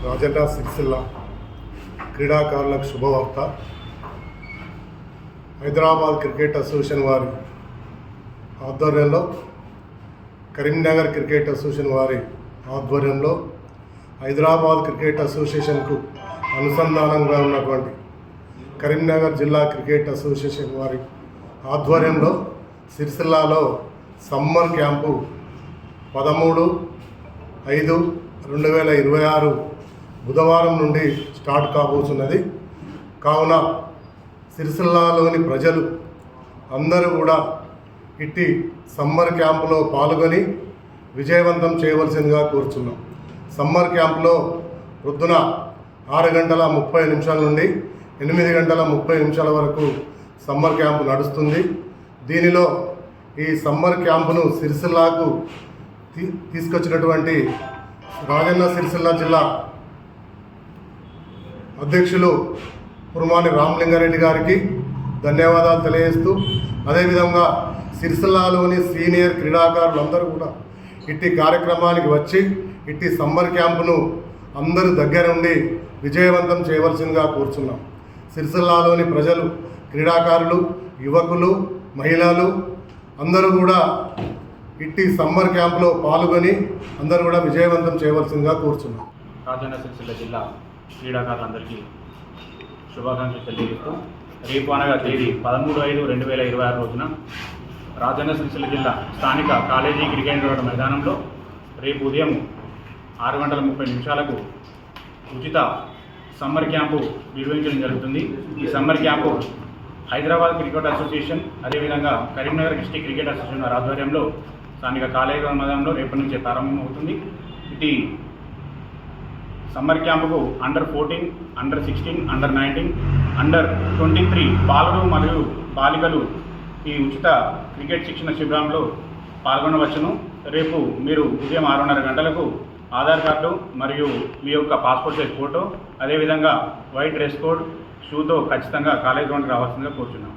రాజన్న సిరిసిల్ల క్రీడాకారులకు శుభవార్త. Hyderabad cricket association వారి ఆధ్వర్యంలో, కరీంనగర్ క్రికెట్ అసోసియేషన్ వారి ఆధ్వర్యంలో, హైదరాబాద్ క్రికెట్ అసోసియేషన్కు అనుసంధానంగా ఉన్నటువంటి కరీంనగర్ జిల్లా క్రికెట్ అసోసియేషన్ వారి ఆధ్వర్యంలో సిరిసిల్లాలో సమ్మర్ క్యాంపు 13/5/2026 బుధవారం నుండి స్టార్ట్ కాబోతున్నది. కావున సిరిసిల్లాలోని ప్రజలు అందరూ కూడా ఇట్టి సమ్మర్ క్యాంపులో పాల్గొని విజయవంతం చేయవలసిందిగా కోరుచున్నాం. సమ్మర్ క్యాంపులో పొద్దున 6:30 నుండి 8:30 వరకు సమ్మర్ క్యాంపు నడుస్తుంది. దీనిలో ఈ సమ్మర్ క్యాంపును సిరిసిల్లాకు తీసుకొచ్చినటువంటి రాజన్న సిరిసిల్ల జిల్లా అధ్యక్షులు పురమాని రామలింగారెడ్డి గారికి ధన్యవాదాలు తెలియజేస్తూ, అదేవిధంగా సిరిసిల్లాలోని సీనియర్ క్రీడాకారులందరూ కూడా ఇట్టి కార్యక్రమానికి వచ్చి ఇట్టి సమ్మర్ క్యాంపును అందరూ దగ్గరుండి విజయవంతం చేయవలసిందిగా కోరుచున్నాం. సిరిసిల్లాలోని ప్రజలు, క్రీడాకారులు, యువకులు, మహిళలు అందరూ కూడా ఇట్టి సమ్మర్ క్యాంపులో పాల్గొని అందరూ కూడా విజయవంతం చేయవలసిందిగా కోరుచున్నాం. రాజన్న సిరిసిల్ల జిల్లా క్రీడాకారులందరికీ శుభాకాంక్షలు తెలియజేస్తూ, రేపు అనగా తేదీ 13/5/2026 రోజున రాజన్న సిరిసిల్ల జిల్లా స్థానిక కాలేజీ క్రికెట్ గ్రౌండ్ మైదానంలో రేపు ఉదయం 6:30 ఉచిత సమ్మర్ క్యాంపు నిర్వహించడం జరుగుతుంది. ఈ summer camp Hyderabad cricket association, అదేవిధంగా కరీంనగర్ డిస్ట్రిక్ట్ క్రికెట్ అసోసియేషన్ వారి ఆధ్వర్యంలో స్థానిక కాలేజీ గ్రౌండ్ మైదానంలో రేపటి నుంచే ప్రారంభమవుతుంది. ఇది సమ్మర్ క్యాంపుకు అండర్-14, అండర్-16, అండర్-19, అండర్-23 బాలురు మరియు బాలికలు ఈ ఉచిత క్రికెట్ శిక్షణ శిబిరంలో పాల్గొనవచ్చును. రేపు మీరు ఉదయం 6:30 ఆధార్ కార్డు మరియు మీ యొక్క పాస్పోర్ట్ సైజ్ ఫోటో, అదేవిధంగా వైట్ డ్రెస్ కోడ్, షూతో ఖచ్చితంగా కాలేజ్ గ్రౌండ్కి రావాల్సిందిగా కోరుచున్నాం.